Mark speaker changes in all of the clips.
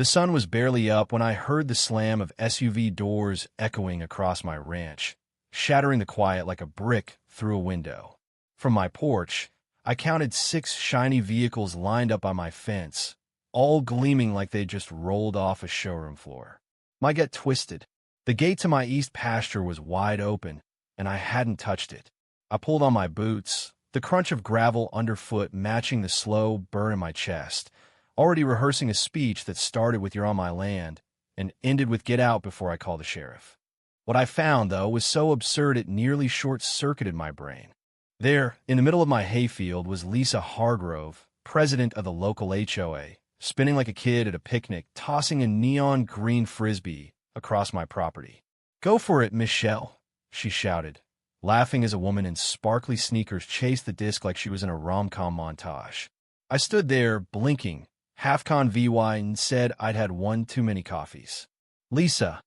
Speaker 1: The sun was barely up when I heard the slam of SUV doors echoing across my ranch, shattering the quiet like a brick through a window. From my porch, I counted 6 shiny vehicles lined up by my fence, all gleaming like they'd just rolled off a showroom floor. My gut twisted. The gate to my east pasture was wide open, and I hadn't touched it. I pulled on my boots, the crunch of gravel underfoot matching the slow burn in my chest, already rehearsing a speech that started with "You're on my land" and ended with "Get out before I call the sheriff." What I found, though, was so absurd it nearly short-circuited my brain. There, in the middle of my hayfield, was Lisa Hargrove, president of the local HOA, spinning like a kid at a picnic, tossing a neon green Frisbee across my property. "Go for it, Michelle," she shouted, laughing as a woman in sparkly sneakers chased the disc like she was in a rom-com montage. I stood there, blinking, half-con VY, and said I'd had one too many coffees. "Lisa,"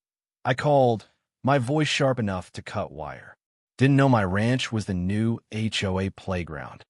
Speaker 1: I called, my voice sharp enough to cut wire. Didn't know my ranch was the new HOA playground.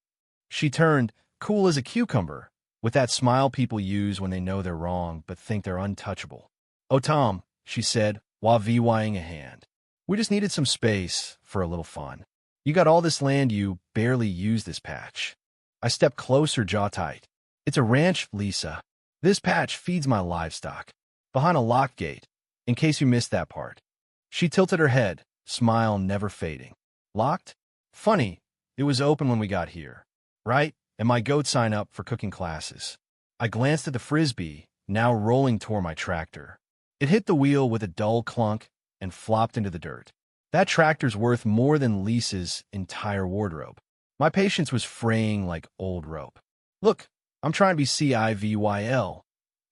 Speaker 1: She turned, cool as a cucumber, with that smile people use when they know they're wrong but think they're untouchable. "Oh, Tom," she said, while VYing a hand. "We just needed some space for a little fun. You got all this land, you barely use this patch." I stepped closer, jaw tight. "It's a ranch, Lisa. This patch feeds my livestock. Behind a locked gate, in case you missed that part." She tilted her head, smile never fading. "Locked? Funny, it was open when we got here. Right? And my goats sign up for cooking classes." I glanced at the Frisbee, now rolling toward my tractor. It hit the wheel with a dull clunk and flopped into the dirt. That tractor's worth more than Lisa's entire wardrobe. My patience was fraying like old rope. "Look, I'm trying to be civil,"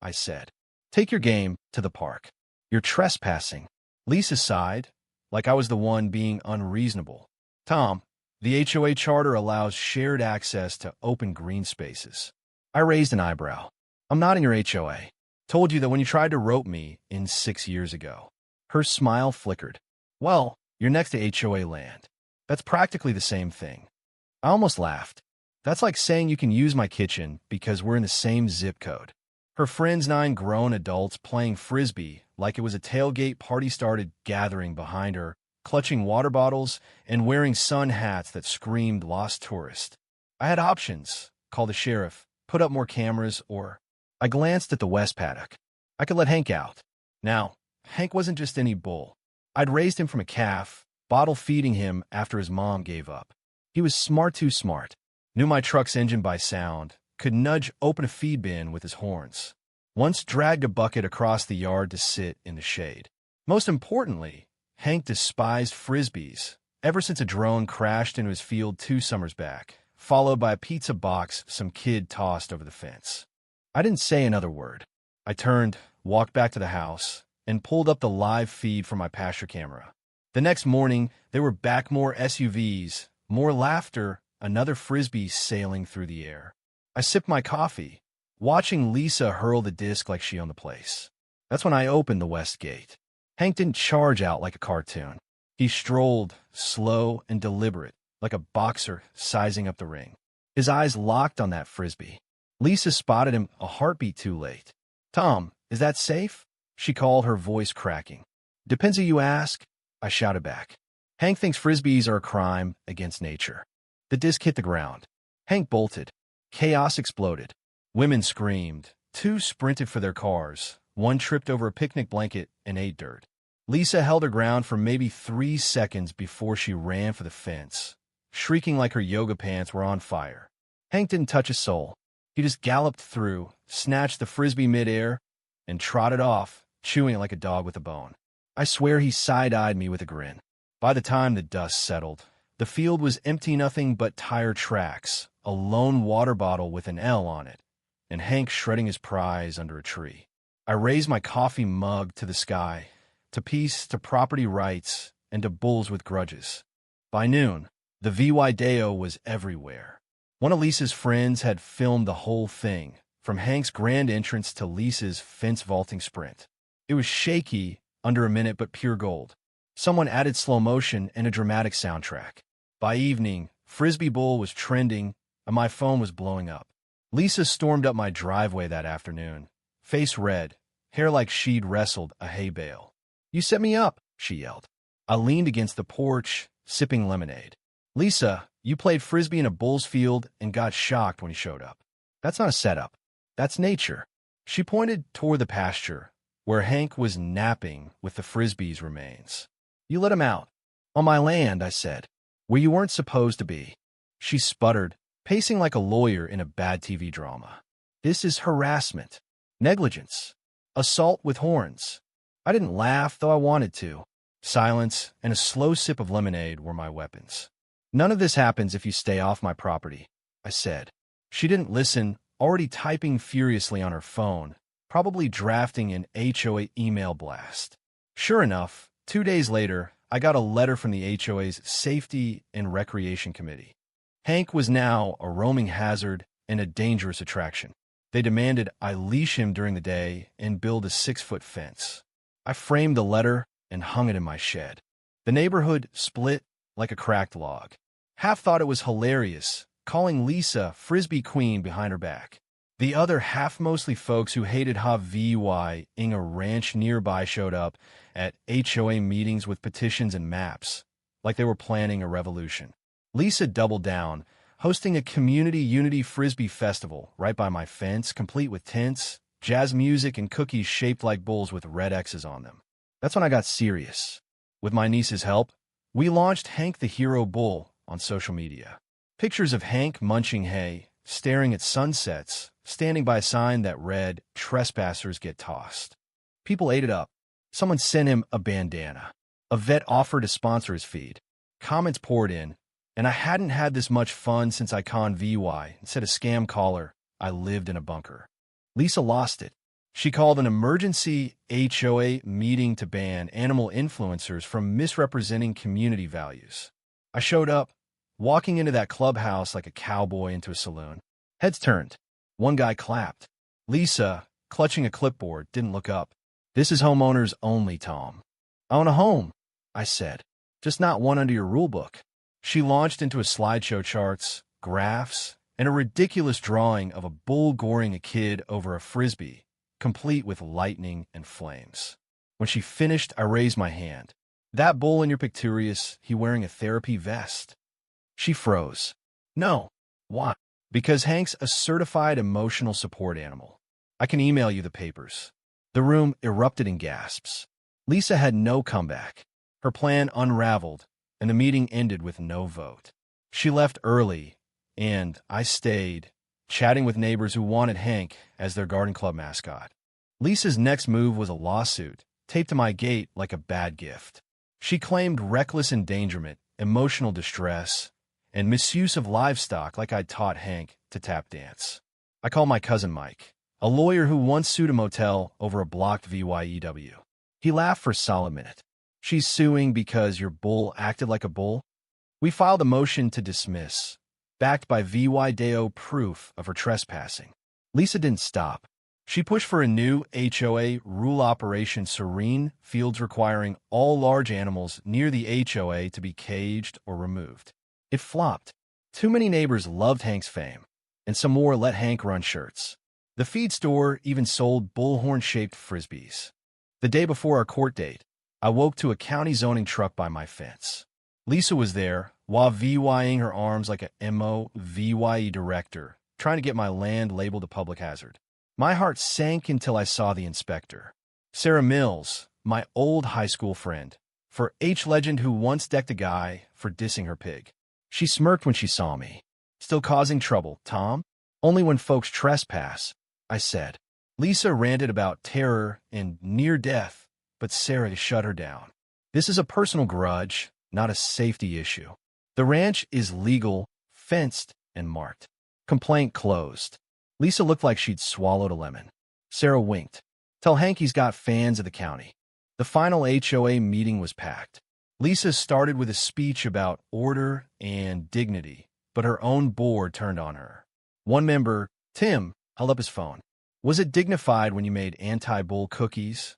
Speaker 1: I said. "Take your game to the park. You're trespassing." Lisa sighed, like I was the one being unreasonable. "Tom, the HOA charter allows shared access to open green spaces." I raised an eyebrow. "I'm not in your HOA. Told you that when you tried to rope me in 6 years ago." Her smile flickered. "Well, you're next to HOA land. That's practically the same thing." I almost laughed. "That's like saying you can use my kitchen because we're in the same zip code." Her friends, 9 grown adults playing Frisbee like it was a tailgate party, started gathering behind her, clutching water bottles and wearing sun hats that screamed "Lost Tourist." I had options: call the sheriff, put up more cameras, or... I glanced at the west paddock. I could let Hank out. Now, Hank wasn't just any bull. I'd raised him from a calf, bottle feeding him after his mom gave up. He was smart, too smart. Knew my truck's engine by sound, could nudge open a feed bin with his horns. Once dragged a bucket across the yard to sit in the shade. Most importantly, Hank despised Frisbees, ever since a drone crashed into his field 2 summers back, followed by a pizza box some kid tossed over the fence. I didn't say another word. I turned, walked back to the house, and pulled up the live feed from my pasture camera. The next morning, there were back more SUVs, more laughter, another Frisbee sailing through the air. I sipped my coffee, watching Lisa hurl the disc like she owned the place. That's when I opened the west gate. Hank didn't charge out like a cartoon. He strolled, slow and deliberate, like a boxer sizing up the ring. His eyes locked on that Frisbee. Lisa spotted him a heartbeat too late. "Tom, is that safe?" she called, her voice cracking. "Depends who you ask," I shouted back. "Hank thinks Frisbees are a crime against nature." The disc hit the ground. Hank bolted. Chaos exploded. Women screamed. 2 sprinted for their cars. 1 tripped over a picnic blanket and ate dirt. Lisa held her ground for maybe 3 seconds before she ran for the fence, shrieking like her yoga pants were on fire. Hank didn't touch a soul. He just galloped through, snatched the Frisbee midair, and trotted off, chewing it like a dog with a bone. I swear he side-eyed me with a grin. By the time the dust settled, the field was empty, nothing but tire tracks, a lone water bottle with an L on it, and Hank shredding his prize under a tree. I raised my coffee mug to the sky, to peace, to property rights, and to bulls with grudges. By noon, the VY Deo was everywhere. One of Lisa's friends had filmed the whole thing, from Hank's grand entrance to Lisa's fence vaulting sprint. It was shaky, under a minute, but pure gold. Someone added slow motion and a dramatic soundtrack. By evening, Frisbee Bull was trending, and my phone was blowing up. Lisa stormed up my driveway that afternoon, face red, hair like she'd wrestled a hay bale. "You set me up," she yelled. I leaned against the porch, sipping lemonade. "Lisa, you played Frisbee in a bull's field and got shocked when he showed up. That's not a setup. That's nature." She pointed toward the pasture, where Hank was napping with the Frisbee's remains. "You let him out." "On my land," I said, "where you weren't supposed to be." She sputtered, pacing like a lawyer in a bad TV drama. "This is harassment, negligence, assault with horns." I didn't laugh, though I wanted to. Silence and a slow sip of lemonade were my weapons. "None of this happens if you stay off my property," I said. She didn't listen, already typing furiously on her phone, probably drafting an HOA email blast. Sure enough, 2 days later, I got a letter from the HOA's Safety and Recreation Committee. Hank was now a roaming hazard and a dangerous attraction. They demanded I leash him during the day and build a 6-foot fence. I framed the letter and hung it in my shed. The neighborhood split like a cracked log. Half thought it was hilarious, calling Lisa Frisbee Queen behind her back. The other half, mostly folks who hated HOA ing a ranch nearby, showed up at HOA meetings with petitions and maps, like they were planning a revolution. Lisa doubled down, hosting a community unity Frisbee festival right by my fence, complete with tents, jazz music, and cookies shaped like bulls with red X's on them. That's when I got serious. With my niece's help, we launched Hank the Hero Bull on social media. Pictures of Hank munching hay, staring at sunsets, standing by a sign that read, "Trespassers get tossed." People ate it up. Someone sent him a bandana. A vet offered to sponsor his feed. Comments poured in, and I hadn't had this much fun since I conned VY and said a scam caller I lived in a bunker. Lisa lost it. She called an emergency HOA meeting to ban animal influencers from misrepresenting community values. I showed up, walking into that clubhouse like a cowboy into a saloon. Heads turned. One guy clapped. Lisa, clutching a clipboard, didn't look up. "This is homeowners only, Tom." "I own a home," I said. "Just not one under your rule book." She launched into a slideshow, charts, graphs, and a ridiculous drawing of a bull goring a kid over a Frisbee, complete with lightning and flames. When she finished, I raised my hand. "That bull in your pictorius, he wearing a therapy vest." She froze. "No." "Why?" "Because Hank's a certified emotional support animal. I can email you the papers." The room erupted in gasps. Lisa had no comeback. Her plan unraveled, and the meeting ended with no vote. She left early, and I stayed, chatting with neighbors who wanted Hank as their garden club mascot. Lisa's next move was a lawsuit, taped to my gate like a bad gift. She claimed reckless endangerment, emotional distress, and misuse of livestock, like I'd taught Hank to tap dance. I called my cousin Mike, a lawyer who once sued a motel over a blocked VYEW. He laughed for a solid minute. "She's suing because your bull acted like a bull?" We filed a motion to dismiss, backed by VY proof of her trespassing. Lisa didn't stop. She pushed for a new HOA rule, Operation Serene Fields, requiring all large animals near the HOA to be caged or removed. It flopped. Too many neighbors loved Hank's fame, and some more let Hank run shirts. The feed store even sold bullhorn-shaped Frisbees. The day before our court date, I woke to a county zoning truck by my fence. Lisa was there, while VYing her arms like a MOVYE director, trying to get my land labeled a public hazard. My heart sank until I saw the inspector. Sarah Mills, my old high school friend, for H legend who once decked a guy for dissing her pig. She smirked when she saw me. "Still causing trouble, Tom?" "Only when folks trespass," I said. Lisa ranted about terror and near death, but Sarah shut her down. "This is a personal grudge, not a safety issue. The ranch is legal, fenced, and marked. Complaint closed." Lisa looked like she'd swallowed a lemon. Sarah winked. "Tell Hank he's got fans of the county." The final HOA meeting was packed. Lisa started with a speech about order and dignity, but her own board turned on her. One member, Tim, held up his phone. "Was it dignified when you made anti-bull cookies?"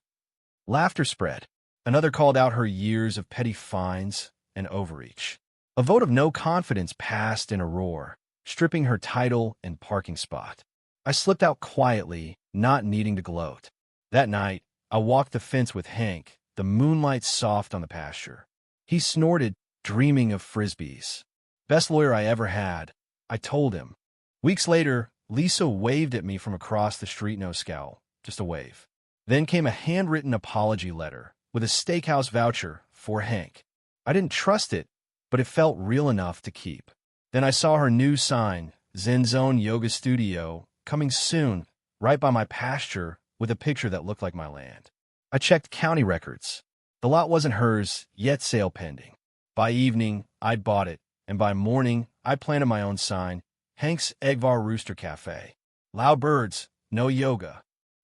Speaker 1: Laughter spread. Another called out her years of petty fines and overreach. A vote of no confidence passed in a roar, stripping her title and parking spot. I slipped out quietly, not needing to gloat. That night, I walked the fence with Hank, the moonlight soft on the pasture. He snorted, dreaming of Frisbees. Best lawyer I ever had, I told him. Weeks later, Lisa waved at me from across the street, no scowl, just a wave. Then came a handwritten apology letter with a steakhouse voucher for Hank. I didn't trust it, but it felt real enough to keep. Then I saw her new sign, Zen Zone Yoga Studio, coming soon, right by my pasture with a picture that looked like my land. I checked county records. The lot wasn't hers, yet sale pending. By evening, I'd bought it, and by morning, I planted my own sign, Hank's Eggvar Rooster Cafe. Loud birds, no yoga.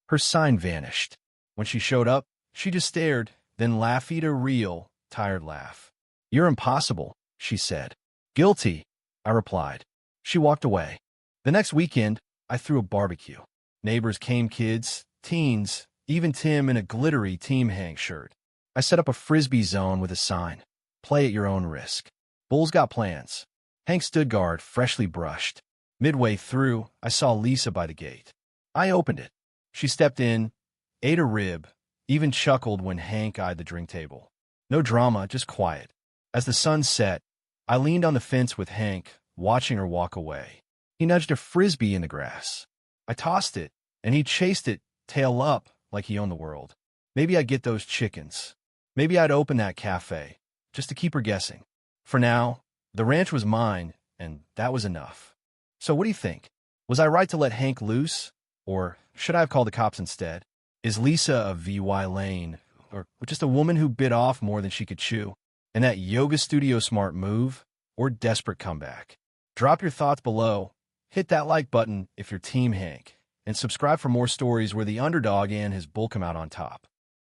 Speaker 1: Her sign vanished. When she showed up, she just stared, then laughed a real, tired laugh. "You're impossible," she said. "Guilty," I replied. She walked away. The next weekend, I threw a barbecue. Neighbors came, kids, teens, even Tim in a glittery Team Hank shirt. I set up a Frisbee zone with a sign, "Play at your own risk." Bulls got plans. Hank stood guard, freshly brushed. Midway through, I saw Lisa by the gate. I opened it. She stepped in, ate a rib, even chuckled when Hank eyed the drink table. No drama, just quiet. As the sun set, I leaned on the fence with Hank, watching her walk away. He nudged a Frisbee in the grass. I tossed it, and he chased it, tail up, like he owned the world. Maybe I'd get those chickens. Maybe I'd open that cafe, just to keep her guessing. For now, the ranch was mine, and that was enough. So what do you think? Was I right to let Hank loose? Or should I have called the cops instead? Is Lisa a VY Lane, or just a woman who bit off more than she could chew? And that yoga studio smart move, or desperate comeback? Drop your thoughts below, hit that like button if you're Team Hank, and subscribe for more stories where the underdog and his bull come out on top.